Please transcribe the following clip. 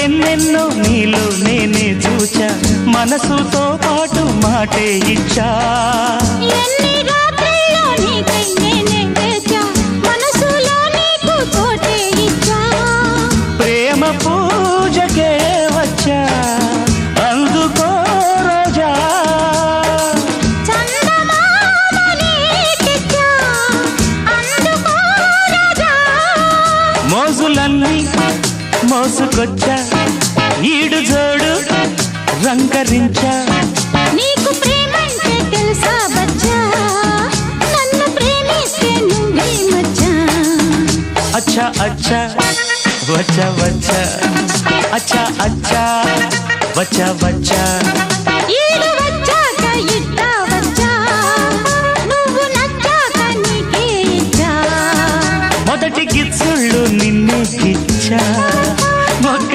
ఎన్నెన్నో నీలో నేనే చూచా మనసుతో పాటు మాటే ఇచ్చా ఎన్ని రాత్రుల్లో నీకై నేనే వేచా మనసులో నీకు తోటే ఇచ్చా ప్రేమ పూజకే వచ్చా అందుకో రోజా చందమామని తెచ్చా అందుకో రాజా మోజులన్నీ మోసుకొచ్చా ఈడు జోడు రంగరించా నీకు ప్రేమంటే తెలుసా బచ్చా నన్ను ప్రేమిస్తే నువ్వే మచ్చా అచ్చా అచ్చా వచ్చా వచ్చా అచ్చా అచ్చా వచ్చా వచ్చా